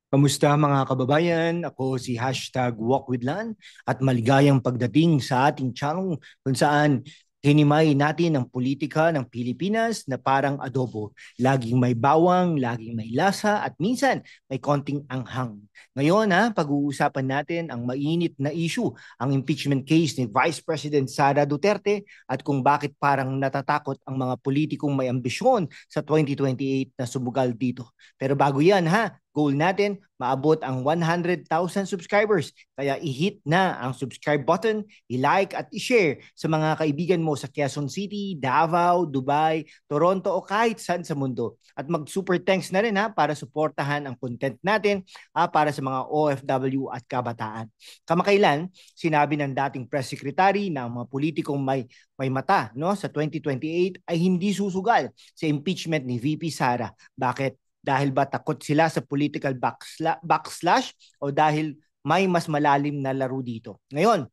Kamusta mga kababayan? Ako si #WalkWithLan at maligayang pagdating sa ating channel kung saan hinimay natin ang politika ng Pilipinas na parang adobo. Laging may bawang, laging may lasa at minsan may konting anghang. Ngayon pag-uusapan natin ang mainit na issue, ang impeachment case ni Vice President Sara Duterte at kung bakit parang natatakot ang mga politikong may ambisyon sa 2028 na sumugal dito. Pero bago yan goal natin, maabot ang 100,000 subscribers. Kaya i-hit na ang subscribe button, i-like at i-share sa mga kaibigan mo sa Quezon City, Davao, Dubai, Toronto o kahit saan sa mundo. At mag-super thanks na rin para suportahan ang content natin para sa mga OFW at kabataan. Kamakailan, sinabi ng dating press secretary na ang mga politikong may mata sa 2028 ay hindi susugal sa impeachment ni VP Sara. Bakit? Dahil ba takot sila sa political backslash o dahil may mas malalim na laro dito? Ngayon,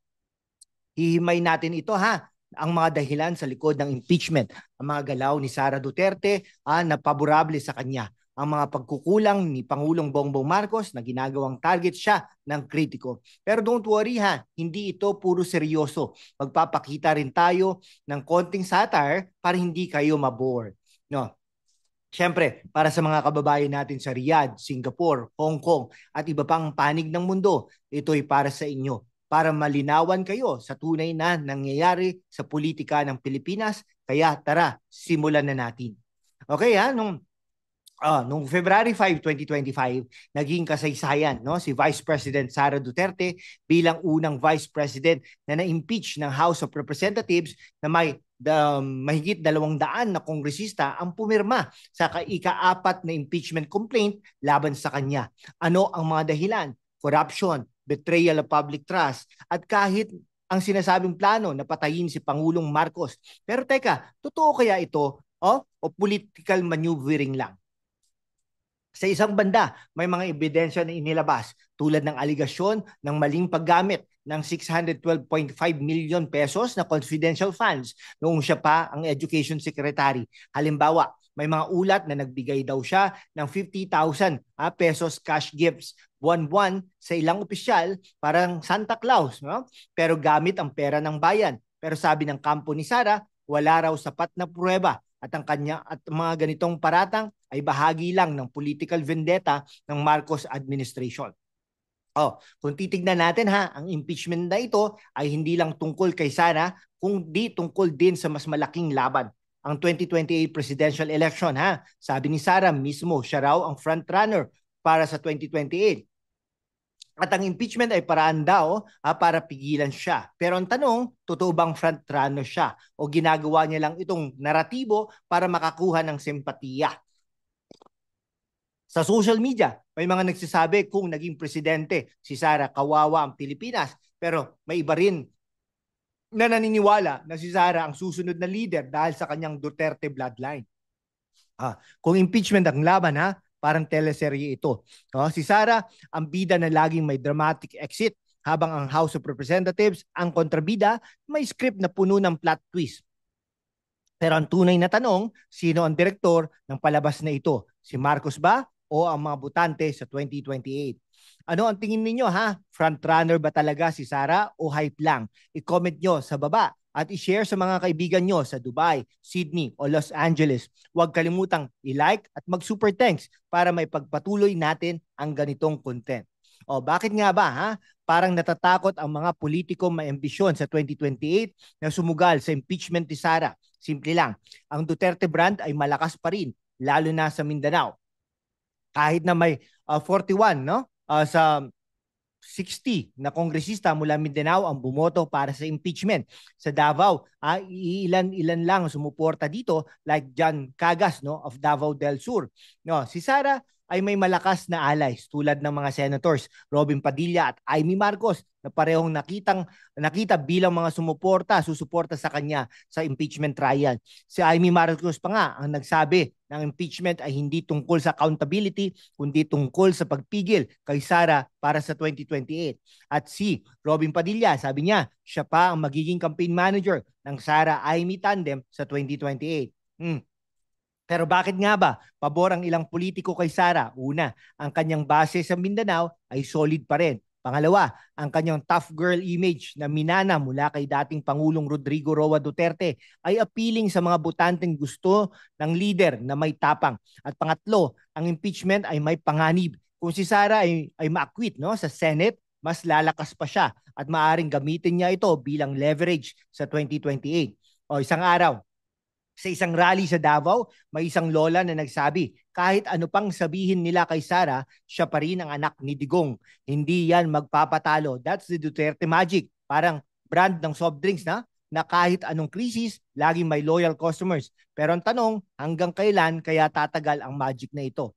hihimay natin ito ang mga dahilan sa likod ng impeachment, ang mga galaw ni Sara Duterte na paborable sa kanya, ang mga pagkukulang ni Pangulong Bongbong Marcos na ginagawang target siya ng kritiko. Pero don't worry hindi ito puro seryoso. Magpapakita rin tayo ng konting satire para hindi kayo mabore. No? Siyempre, para sa mga kababayan natin sa Riyadh, Singapore, Hong Kong at iba pang panig ng mundo, ito'y para sa inyo. Para malinawan kayo sa tunay na nangyayari sa politika ng Pilipinas. Kaya tara, simulan na natin. Okay nung February 5, 2025, naging kasaysayan si Vice President Sara Duterte bilang unang Vice President na na-impeach ng House of Representatives na may mahigit 200 na kongresista ang pumirma sa ika-4 na impeachment complaint laban sa kanya. Ano ang mga dahilan? Corruption, betrayal of public trust, at kahit ang sinasabing plano na patayin si Pangulong Marcos. Pero teka, totoo kaya ito o political maneuvering lang? Sa isang banda, may mga ebidensya na inilabas tulad ng aligasyon ng maling paggamit ng 612.5 million pesos na confidential funds noong siya pa ang Education Secretary. Halimbawa, may mga ulat na nagbigay daw siya ng 50,000 pesos cash gifts buwan-buwan sa ilang opisyal, parang Santa Claus, no? Pero gamit ang pera ng bayan. Pero sabi ng kampo ni Sara, wala raw sapat na pruweba at ang kanya at mga ganitong paratang ay bahagi lang ng political vendetta ng Marcos administration. Kung titignan natin ang impeachment na ito ay hindi lang tungkol kay Sara, kundi tungkol din sa mas malaking laban, ang 2028 presidential election Sabi ni Sara mismo, siya raw ang front runner para sa 2028. At ang impeachment ay paraan daw para pigilan siya. Pero ang tanong, totoo bang frontrunner siya o ginagawa niya lang itong naratibo para makakuha ng simpatiya? Sa social media, may mga nagsasabi kung naging presidente si Sara, kawawa ang Pilipinas. Pero may iba rin na naniniwala na si Sara ang susunod na leader dahil sa kanyang Duterte bloodline. Kung impeachment ang laban parang teleserye ito. Si Sara, ang bida na laging may dramatic exit, habang ang House of Representatives, ang kontrabida, may script na puno ng plot twist. Pero ang tunay na tanong, sino ang direktor ng palabas na ito? Si Marcos ba o ang mga botante sa 2028? Ano ang tingin ninyo Frontrunner ba talaga si Sara o hype lang? I-comment nyo sa baba at i-share sa mga kaibigan nyo sa Dubai, Sydney o Los Angeles. Huwag kalimutang i-like at mag-super thanks para may pagpatuloy natin ang ganitong content. Bakit nga ba parang natatakot ang mga politiko may ambisyon sa 2028 na sumugal sa impeachment ni Sara? Simple lang, ang Duterte brand ay malakas pa rin, lalo na sa Mindanao. Kahit na may 41 sa 60 na kongresista mula Mindanao ang bumoto para sa impeachment. Sa Davao, ilan lang sumuporta dito like John Cagas of Davao del Sur. Si Sara ay may malakas na allies tulad ng mga senators Robin Padilla at Amy Marcos na parehong nakita bilang mga susuporta sa kanya sa impeachment trial. Si Amy Marcos pa nga ang nagsabi ng impeachment ay hindi tungkol sa accountability kundi tungkol sa pagpigil kay Sara para sa 2028. At si Robin Padilla, sabi niya, siya pa ang magiging campaign manager ng Sara Amy tandem sa 2028. Pero bakit nga ba pabor ang ilang politiko kay Sara? Una, ang kanyang base sa Mindanao ay solid pa rin. Pangalawa, ang kanyang tough girl image na minana mula kay dating Pangulong Rodrigo Roa Duterte ay appealing sa mga botanteng gusto ng leader na may tapang. At pangatlo, ang impeachment ay may panganib. Kung si Sara ay ma-acquit, no, sa Senate, mas lalakas pa siya at maaring gamitin niya ito bilang leverage sa 2028. O isang araw, sa isang rally sa Davao, may isang lola na nagsabi, kahit ano pang sabihin nila kay Sara, siya pa rin ang anak ni Digong. Hindi yan magpapatalo. That's the Duterte magic. Parang brand ng soft drinks na kahit anong krisis, laging may loyal customers. Pero ang tanong, hanggang kailan kaya tatagal ang magic na ito?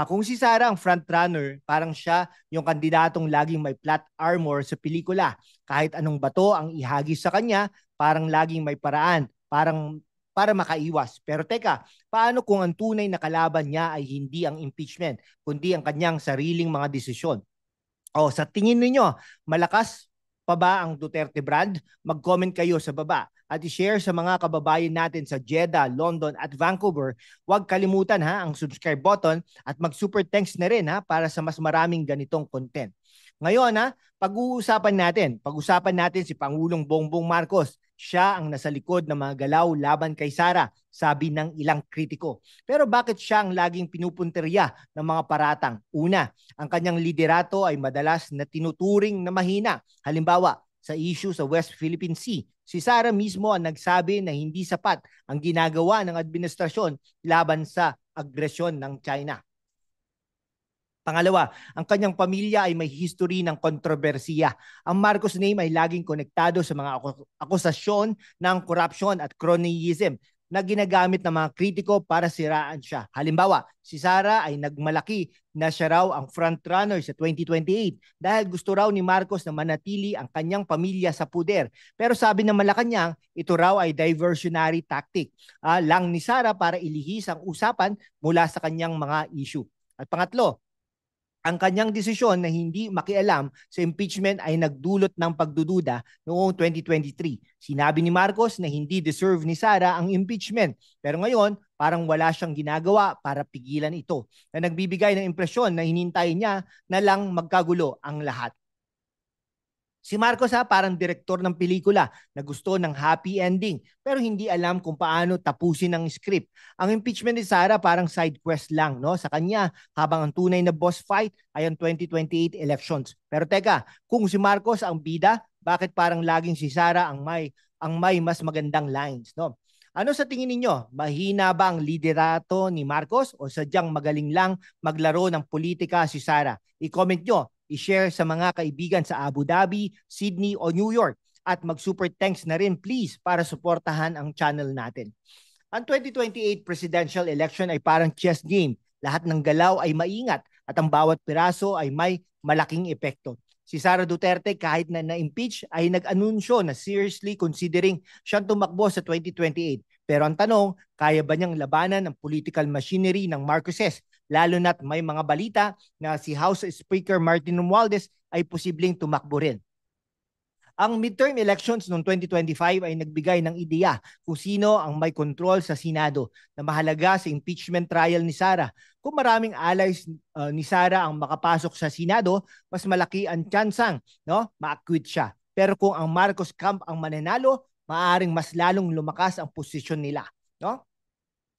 Kung si Sara ang frontrunner, parang siya yung kandidatong laging may plot armor sa pelikula. Kahit anong bato ang ihagis sa kanya, parang laging may paraan. Parang para makaiwas. Pero teka, paano kung ang tunay na kalaban niya ay hindi ang impeachment, kundi ang kanyang sariling mga desisyon? O sa tingin ninyo, malakas pa ba ang Duterte brand? Mag-comment kayo sa baba at i-share sa mga kababayan natin sa Jeddah, London at Vancouver. Huwag kalimutan ang subscribe button at mag-super thanks na rin para sa mas maraming ganitong content. Ngayon pag-uusapan natin si Pangulong Bongbong Marcos. Siya ang nasa likod ng mga galaw laban kay Sara, sabi ng ilang kritiko. Pero bakit siya ang laging pinupunteriya ng mga paratang? Una, ang kanyang liderato ay madalas na tinuturing na mahina. Halimbawa, sa issue sa West Philippine Sea, si Sara mismo ang nagsabi na hindi sapat ang ginagawa ng administrasyon laban sa agresyon ng China. Pangalawa, ang kanyang pamilya ay may history ng kontrobersiya. Ang Marcos name ay laging konektado sa mga akusasyon ng corruption at cronyism na ginagamit ng mga kritiko para siraan siya. Halimbawa, si Sara ay nagmalaki na siya raw ang frontrunner sa 2028 dahil gusto raw ni Marcos na manatili ang kanyang pamilya sa puder. Pero sabi ng Malacanang, ito raw ay diversionary tactic lang ni Sara para ilihis ang usapan mula sa kanyang mga issue. At pangatlo, ang kanyang desisyon na hindi makialam sa impeachment ay nagdulot ng pagdududa noong 2023. Sinabi ni Marcos na hindi deserve ni Sara ang impeachment. Pero ngayon, parang wala siyang ginagawa para pigilan ito, na nagbibigay ng impresyon na hinintay niya na lang magkagulo ang lahat. Si Marcos parang direktor ng pelikula na gusto ng happy ending pero hindi alam kung paano tapusin ang script. Ang impeachment ni Sara parang side quest lang sa kanya, habang ang tunay na boss fight ay ang 2028 elections. Pero teka, kung si Marcos ang bida, bakit parang laging si Sara ang may mas magandang lines, no? Ano sa tingin ninyo? Mahina ba ang liderato ni Marcos o sadyang magaling lang maglaro ng politika si Sara? I-comment nyo, i-share sa mga kaibigan sa Abu Dhabi, Sydney o New York, at mag-super thanks na rin please para suportahan ang channel natin. Ang 2028 presidential election ay parang chess game. Lahat ng galaw ay maingat at ang bawat piraso ay may malaking epekto. Si Sara Duterte kahit na na-impeach ay nag-anunsyo na seriously considering siyang tumakbo sa 2028. Pero ang tanong, kaya ba niyang labanan ang political machinery ng Marcoses? Lalo na't may mga balita na si House Speaker Martin Romualdez ay posibleng tumakbo rin. Ang midterm elections noong 2025 ay nagbigay ng ideya kung sino ang may control sa Senado na mahalaga sa impeachment trial ni Sara. Kung maraming allies ni Sara ang makapasok sa Senado, mas malaki ang tsansang ma-acquit siya. Pero kung ang Marcos camp ang mananalo, maaring mas lalong lumakas ang posisyon nila.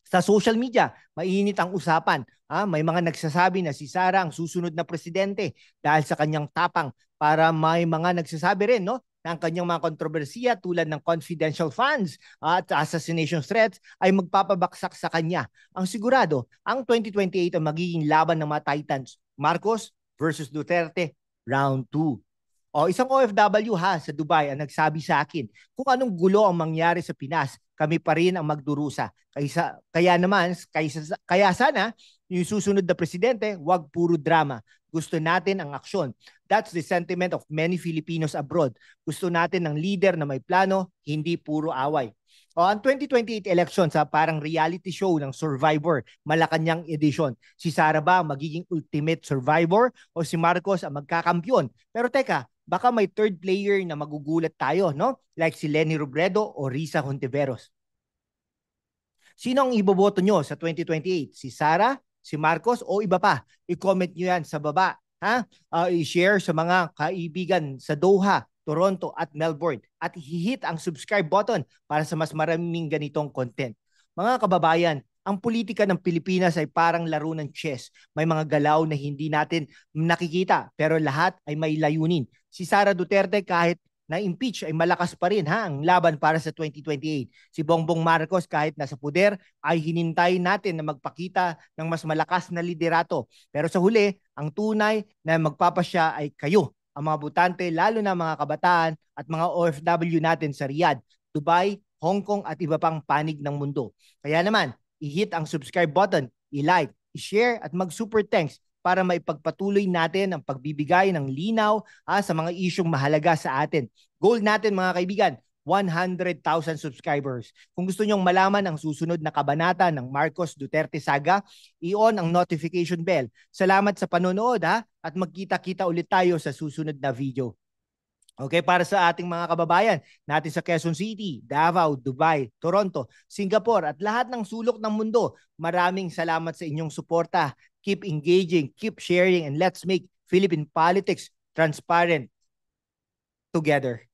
Sa social media, mainit ang usapan. May mga nagsasabi na si Sara ang susunod na presidente dahil sa kanyang tapang, para may mga nagsasabi rin na ang kanyang mga kontrobersiya tulad ng confidential funds at assassination threats ay magpapabaksak sa kanya. Ang sigurado, ang 2028 ang magiging laban ng mga Titans. Marcos versus Duterte, round 2. Isang OFW sa Dubai ang nagsabi sa akin, kung anong gulo ang mangyari sa Pinas, kami pa rin ang magdurusa. Kaya sana yung susunod na presidente, wag puro drama. Gusto natin ang aksyon. That's the sentiment of many Filipinos abroad. Gusto natin ng leader na may plano, hindi puro away. Ang 2028 elections parang reality show ng Survivor, Malacanang edition. Si Sara ba magiging ultimate survivor o si Marcos ang magkakampyon? Pero teka, baka may third player na magugulat tayo, no? Like si Lenny Robredo o Risa Hontiveros. Sino ang iboboto nyo sa 2028? Si Sara, si Marcos o iba pa? I-comment nyo yan sa baba. Ha? I-share sa mga kaibigan sa Doha, Toronto at Melbourne at i-hit ang subscribe button para sa mas maraming ganitong content. Mga kababayan, ang politika ng Pilipinas ay parang laro ng chess. May mga galaw na hindi natin nakikita pero lahat ay may layunin. Si Sara Duterte kahit na-impeach ay malakas pa rin ang laban para sa 2028. Si Bongbong Marcos kahit nasa puder ay hinintay natin na magpakita ng mas malakas na liderato. Pero sa huli, ang tunay na magpapasya ay kayo, ang mga butante, lalo na mga kabataan at mga OFW natin sa Riyadh, Dubai, Hong Kong at iba pang panig ng mundo. Kaya naman, i-hit ang subscribe button, i-like, i-share at mag-super thanks para maipagpatuloy natin ang pagbibigay ng linaw sa mga isyong mahalaga sa atin. Goal natin mga kaibigan, 100,000 subscribers. Kung gusto nyong malaman ang susunod na kabanata ng Marcos Duterte saga, i-on ang notification bell. Salamat sa panonood at magkita-kita ulit tayo sa susunod na video. Okay, para sa ating mga kababayan natin sa Quezon City, Davao, Dubai, Toronto, Singapore at lahat ng sulok ng mundo, maraming salamat sa inyong suporta. Keep engaging, keep sharing, and let's make Philippine politics transparent together.